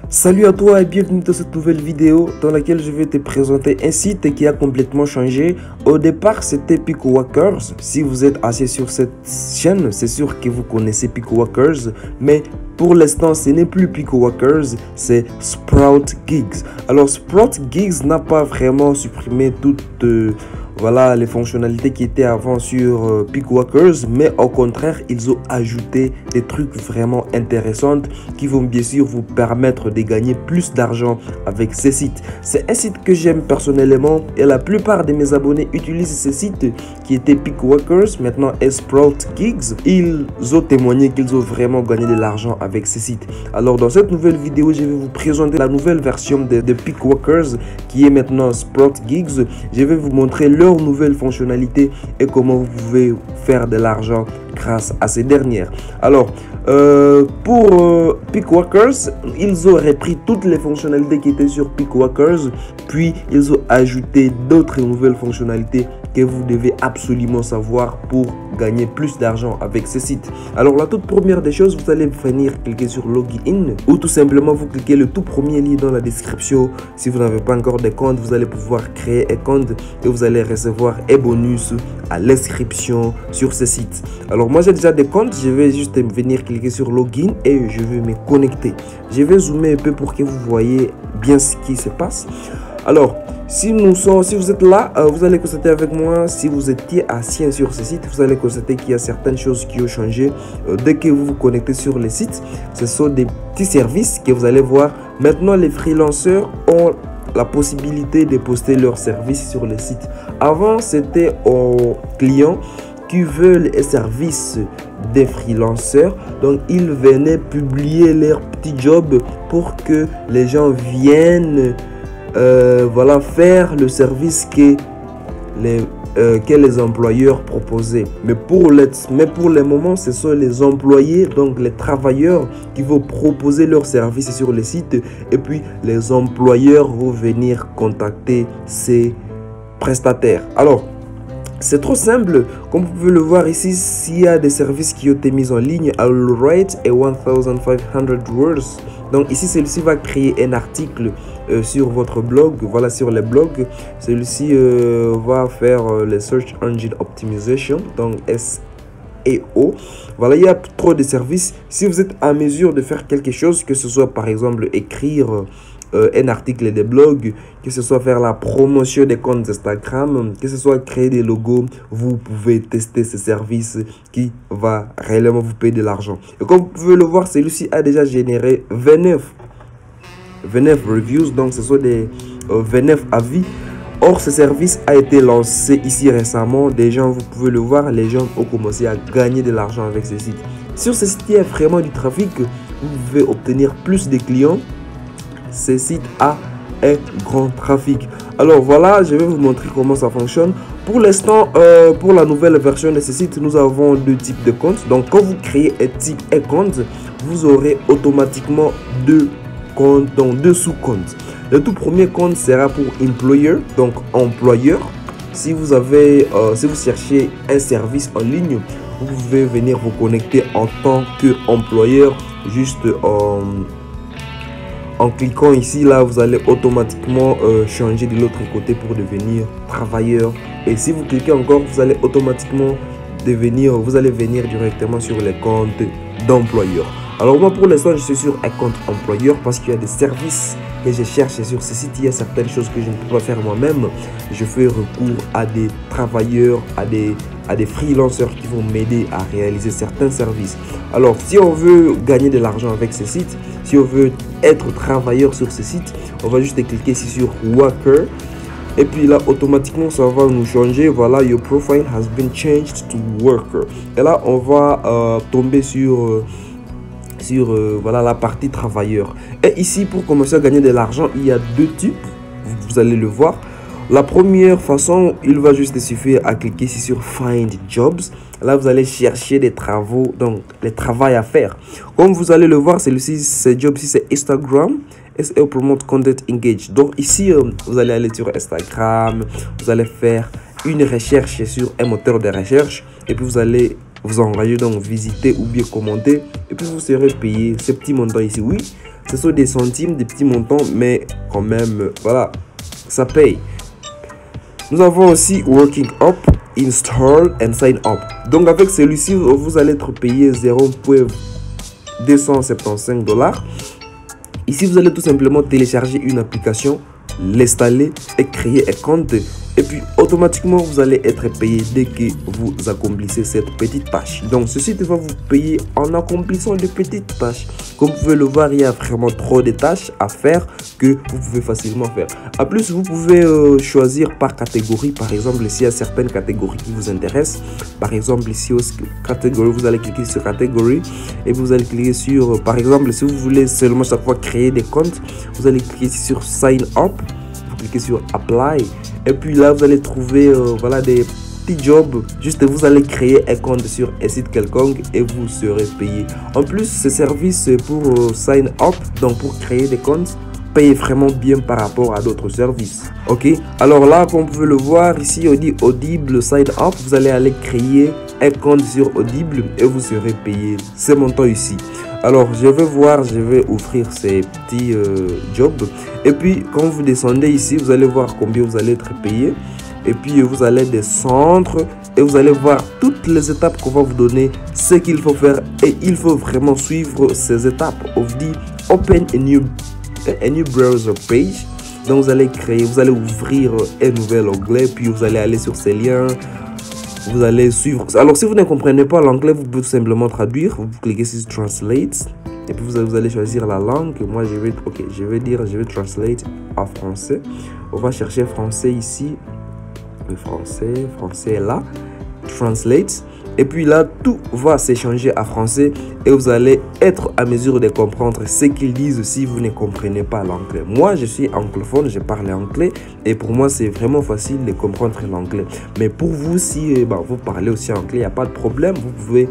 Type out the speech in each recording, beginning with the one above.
Salut à toi et bienvenue dans cette nouvelle vidéo dans laquelle je vais te présenter un site qui a complètement changé. Au départ, c'était PicoWalkers. Si vous êtes assis sur cette chaîne, c'est sûr que vous connaissez PicoWalkers, mais pour l'instant, ce n'est plus PicoWalkers, c'est Sprout Gigs. Alors, Sprout Gigs n'a pas vraiment supprimé toutes voilà, les fonctionnalités qui étaient avant sur PicoWalkers, mais au contraire, ils ont ajouté des trucs vraiment intéressants qui vont bien sûr vous permettre de gagner plus d'argent avec ces sites. C'est un site que j'aime personnellement et la plupart de mes abonnés utilisent ce site qui était PicoWalkers, maintenant est Sprout Gigs. Ils ont témoigné qu'ils ont vraiment gagné de l'argent avec ces sites. Alors dans cette nouvelle vidéo, je vais vous présenter la nouvelle version de PicoWalkers qui est maintenant Sprout Gigs. Je vais vous montrer leurs nouvelles fonctionnalités et comment vous pouvez faire de l'argent grâce à ces dernières. Alors pour PicoWalkers, ils ont repris toutes les fonctionnalités qui étaient sur PicoWalkers, puis ils ont ajouté d'autres nouvelles fonctionnalités que vous devez absolument savoir pour gagner plus d'argent avec ce site. Alors la toute première des choses, vous allez venir cliquer sur Login ou tout simplement vous cliquez le tout premier lien dans la description. Si vous n'avez pas encore de compte, vous allez pouvoir créer un compte et vous allez recevoir un bonus à l'inscription sur ce site. Alors moi j'ai déjà des comptes, je vais juste venir cliquer sur Login et je vais me connecter. Je vais zoomer un peu pour que vous voyez bien ce qui se passe. Alors si vous êtes là, vous allez constater avec moi, si vous étiez assis sur ce site, vous allez constater qu'il y a certaines choses qui ont changé dès que vous vous connectez sur le site. Ce sont des petits services que vous allez voir. Maintenant, les freelanceurs ont la possibilité de poster leurs services sur le site. Avant, c'était aux clients qui veulent un service des freelanceurs, donc ils venaient publier leurs petits jobs pour que les gens viennent voilà, faire le service que les employeurs proposaient. Mais pour le moment, ce sont les employés, donc les travailleurs, qui vont proposer leurs services sur le site et puis les employeurs vont venir contacter ces prestataires. Alors, c'est trop simple, comme vous pouvez le voir ici, s'il y a des services qui ont été mis en ligne, I will write a 1500 words. Donc ici, celui-ci va créer un article sur votre blog, voilà, sur les blogs. Celui-ci va faire les Search Engine Optimization, donc SEO. Voilà, il y a trop de services. Si vous êtes à mesure de faire quelque chose, que ce soit par exemple écrire un article des blogs, que ce soit faire la promotion des comptes Instagram, que ce soit créer des logos, vous pouvez tester ce service qui va réellement vous payer de l'argent. Et comme vous pouvez le voir, celui-ci a déjà généré 29 reviews, donc ce sont des 29 avis. Or, ce service a été lancé ici récemment. Des gens, vous pouvez le voir, les gens ont commencé à gagner de l'argent avec ce site. Sur ce site, il y a vraiment du trafic. Vous pouvez obtenir plus de clients. Ce site a un grand trafic. Alors voilà, je vais vous montrer comment ça fonctionne. Pour l'instant, pour la nouvelle version de ce site, nous avons deux types de comptes. Donc quand vous créez un compte, vous aurez automatiquement deux comptes, donc deux sous-comptes. Le tout premier compte sera pour employer, donc employeur. Si vous cherchez un service en ligne, vous pouvez venir vous connecter en tant qu'employeur juste en cliquant ici, là, vous allez automatiquement changer de l'autre côté pour devenir travailleur. Et si vous cliquez encore, vous allez automatiquement venir directement sur les comptes d'employeur. Alors moi, pour l'instant, je suis sur un compte employeur parce qu'il y a des services que je cherche sur ce site. Il y a certaines choses que je ne peux pas faire moi-même. Je fais recours à des travailleurs, à des freelancers qui vont m'aider à réaliser certains services. Alors, si on veut gagner de l'argent avec ce site, si on veut être travailleur sur ce site, on va juste cliquer ici sur Worker. Et puis là, automatiquement, ça va nous changer. Voilà, your profile has been changed to Worker. Et là, on va tomber sur voilà, la partie travailleur. Et ici, pour commencer à gagner de l'argent, il y a deux types. Vous allez le voir. La première façon, il va juste suffire à cliquer ici sur Find Jobs. Là, vous allez chercher des travaux, donc les travaux à faire. Comme vous allez le voir, celui-ci, ce job-ci, c'est Instagram. SEO Promote Content Engage. Donc ici, vous allez aller sur Instagram. Vous allez faire une recherche sur un moteur de recherche. Et puis, vous allez vous engager, donc visiter ou bien commenter. Et puis, vous serez payé ce petit montant ici. Oui, Ce sont des centimes, des petits montants, mais quand même, voilà, ça paye. Nous avons aussi Working Up, Install and Sign Up. Donc avec celui-ci, vous allez être payé 0,275 $. Ici, vous allez tout simplement télécharger une application, l'installer et créer un compte. Et puis, automatiquement, vous allez être payé dès que vous accomplissez cette petite tâche. Donc, ce site va vous payer en accomplissant de petites tâches. Comme vous pouvez le voir, il y a vraiment trop de tâches à faire que vous pouvez facilement faire. En plus, vous pouvez choisir par catégorie. Par exemple, s'il y a certaines catégories qui vous intéressent. Par exemple, ici, catégorie, vous allez cliquer sur catégorie et vous allez cliquer sur, par exemple, si vous voulez seulement chaque fois créer des comptes, vous allez cliquer ici sur Sign Up. Vous cliquez sur Apply. Et puis là, vous allez trouver voilà, des petits jobs. Juste, vous allez créer un compte sur un site quelconque et vous serez payé. En plus, ce service pour Sign Up, donc pour créer des comptes, paye vraiment bien par rapport à d'autres services. Ok, alors là, comme vous pouvez le voir ici, on dit Audible Sign Up. Vous allez aller créer un compte sur Audible et vous serez payé ce montant ici. Alors, je vais offrir ces petits jobs. Et puis, quand vous descendez ici, vous allez voir combien vous allez être payé. Et puis, vous allez descendre et vous allez voir toutes les étapes qu'on va vous donner, ce qu'il faut faire. Et il faut vraiment suivre ces étapes. On vous dit Open a new browser page. Donc, vous allez ouvrir un nouvel onglet. Puis, vous allez aller sur ces liens. Vous allez suivre. Alors, si vous ne comprenez pas l'anglais, vous pouvez tout simplement traduire. Vous cliquez sur Translate. Et puis, vous allez choisir la langue. Moi, je vais translate en français. On va chercher français ici. Le français est là. Translate. Et puis là, tout va s'échanger à français et vous allez être à mesure de comprendre ce qu'ils disent si vous ne comprenez pas l'anglais. Moi, je suis anglophone, je parle anglais et pour moi, c'est vraiment facile de comprendre l'anglais. Mais pour vous, si vous parlez aussi anglais, il n'y a pas de problème. Vous pouvez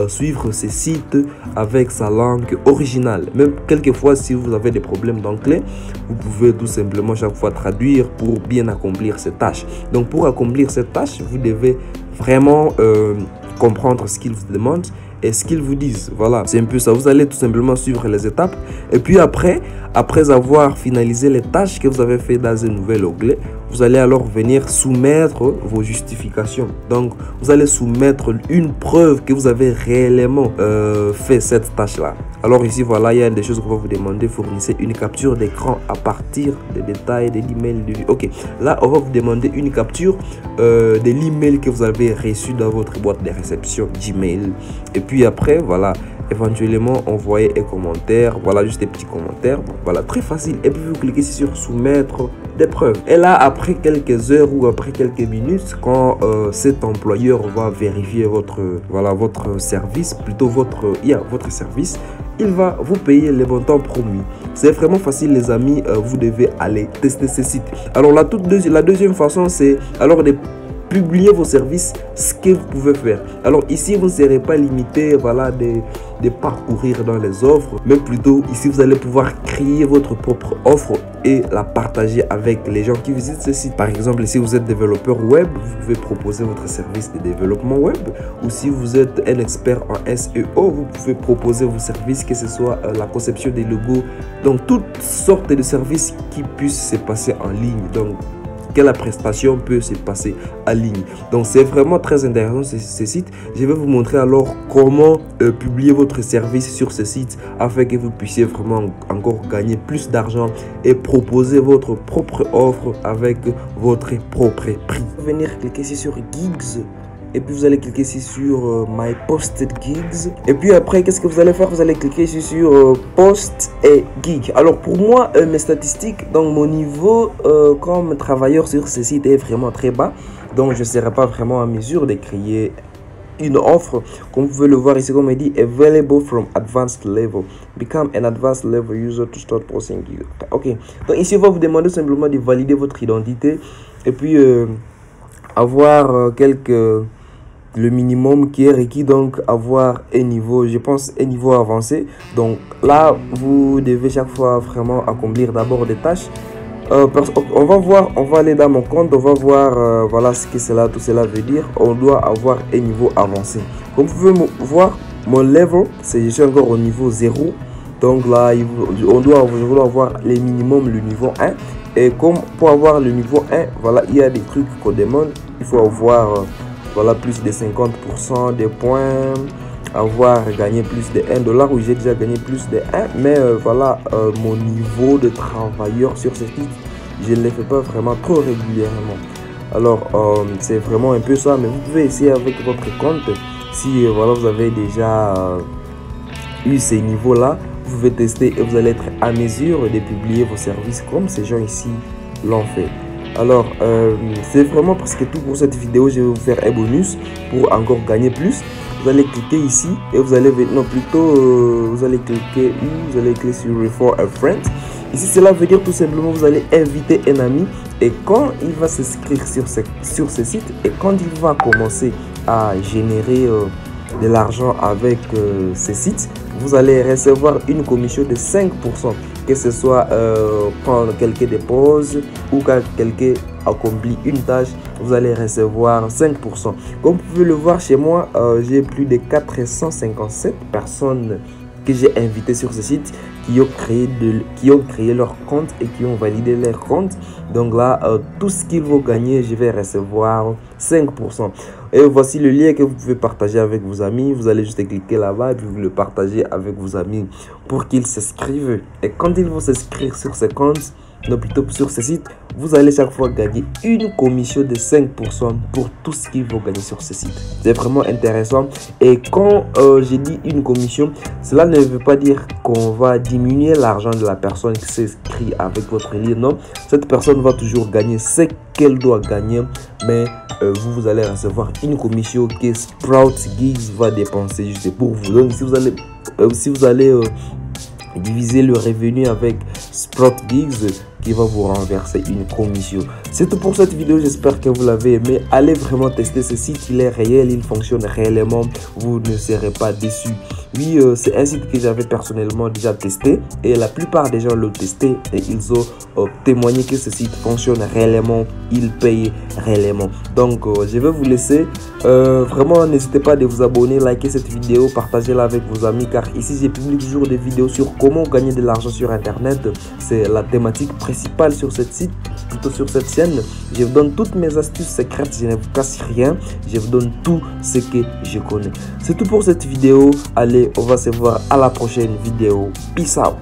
suivre ces sites avec sa langue originale. Même quelquefois, si vous avez des problèmes d'anglais, vous pouvez tout simplement chaque fois traduire pour bien accomplir cette tâche. Donc, pour accomplir cette tâche, vous devez vraiment comprendre ce qu'ils vous demandent et ce qu'ils vous disent. Voilà, c'est un peu ça. Vous allez tout simplement suivre les étapes et puis après avoir finalisé les tâches que vous avez fait dans un nouvel onglet, vous allez alors venir soumettre vos justifications. Donc, vous allez soumettre une preuve que vous avez réellement fait cette tâche-là. Alors ici, voilà, il y a des choses qu'on va vous demander. Fournissez une capture d'écran à partir des détails de l'email. Ok, là, on va vous demander une capture de l'email que vous avez reçu dans votre boîte de réception Gmail. Et puis après, voilà, éventuellement envoyer un commentaire. Voilà, juste des petits commentaires. Bon, voilà, très facile. Et puis vous cliquez sur soumettre des preuves. Et là, après quelques heures ou après quelques minutes, quand cet employeur va vérifier votre service, plutôt votre service, il va vous payer les montants promis. C'est vraiment facile, les amis. Vous devez aller tester ce site. Alors la deuxième façon, c'est alors de publier vos services, ce que vous pouvez faire. Alors ici, vous ne serez pas limité, voilà, de parcourir dans les offres, mais plutôt ici, vous allez pouvoir créer votre propre offre et la partager avec les gens qui visitent ce site. Par exemple, si vous êtes développeur web, vous pouvez proposer votre service de développement web, ou si vous êtes un expert en SEO, vous pouvez proposer vos services, que ce soit la conception des logos, donc toutes sortes de services qui puissent se passer en ligne. Donc, que la prestation peut se passer en ligne. Donc c'est vraiment très intéressant ce site. Je vais vous montrer alors comment publier votre service sur ce site afin que vous puissiez vraiment encore gagner plus d'argent et proposer votre propre offre avec votre propre prix. Venir cliquer ici sur Gigs. Et puis vous allez cliquer ici sur My Posted Gigs. Et puis après, qu'est-ce que vous allez faire? Vous allez cliquer ici sur Post et Gig. Alors pour moi, mes statistiques, donc mon niveau comme travailleur sur ce site est vraiment très bas. Donc je ne serai pas vraiment en mesure de créer une offre. Comme vous pouvez le voir ici, comme il dit, available from advanced level. Become an advanced level user to start posting gigs. Ok. Donc ici, on va vous demander simplement de valider votre identité. Et puis avoir le minimum qui est requis, donc avoir un niveau, je pense un niveau avancé. Donc là, vous devez chaque fois vraiment accomplir d'abord des tâches. On va aller dans mon compte, on va voir voilà ce que tout cela veut dire. On doit avoir un niveau avancé. Comme vous pouvez voir, mon level, je suis encore au niveau 0. Donc là, je dois avoir les minimums le niveau 1. Et comme pour avoir le niveau 1, voilà, il y a des trucs qu'on demande. Il faut avoir voilà, plus de 50% des points, avoir gagné plus de $1. Oui, j'ai déjà gagné plus de 1. Mais voilà, mon niveau de travailleur sur ce site, je ne le fais pas vraiment trop régulièrement. Alors, c'est vraiment un peu ça. Mais vous pouvez essayer avec votre compte. Si voilà, vous avez déjà eu ces niveaux-là, vous pouvez tester et vous allez être à mesure de publier vos services comme ces gens ici l'ont fait. Alors, c'est vraiment presque tout pour cette vidéo. Je vais vous faire un bonus pour encore gagner plus. Vous allez cliquer ici et vous allez maintenant plutôt, vous allez cliquer sur Refer a Friend. Ici, cela veut dire tout simplement vous allez inviter un ami et quand il va s'inscrire sur ce site et quand il va commencer à générer de l'argent avec ces sites, vous allez recevoir une commission de 5%, que ce soit quand quelqu'un dépose ou quand quelqu'un accomplit une tâche, vous allez recevoir 5%. Comme vous pouvez le voir chez moi, j'ai plus de 457 personnes que j'ai invitées sur ce site qui ont créé leur compte et qui ont validé leur compte. Donc là, tout ce qu'ils vont gagner, je vais recevoir 5%. Et voici le lien que vous pouvez partager avec vos amis. Vous allez juste cliquer là-bas et puis vous le partagez avec vos amis pour qu'ils s'inscrivent. Et quand ils vont s'inscrire sur ce compte, non plutôt sur ce site, vous allez chaque fois gagner une commission de 5% pour tout ce qu'ils vont gagner sur ce site. C'est vraiment intéressant. Et quand j'ai dit une commission, cela ne veut pas dire qu'on va diminuer l'argent de la personne qui s'inscrit avec votre lien. Non, cette personne va toujours gagner ce qu'elle doit gagner, mais vous allez recevoir une commission que Sprout Gigs va dépenser juste pour vous. Donc si vous allez diviser le revenu avec Sprout Gigs, qui va vous renverser une commission. C'est tout pour cette vidéo, j'espère que vous l'avez aimé. Allez vraiment tester ce site, il est réel, il fonctionne réellement, vous ne serez pas déçus. Oui, c'est un site que j'avais personnellement déjà testé et la plupart des gens l'ont testé et ils ont témoigné que ce site fonctionne réellement, il paye réellement. Donc je vais vous laisser. Vraiment, n'hésitez pas de vous abonner, liker cette vidéo, partagez-la avec vos amis car ici je publie toujours des vidéos sur comment gagner de l'argent sur internet. C'est la thématique principale sur cette site, plutôt sur cette chaîne. Je vous donne toutes mes astuces secrètes, je ne vous casse rien, je vous donne tout ce que je connais. C'est tout pour cette vidéo. Allez, on va se voir à la prochaine vidéo. Peace out.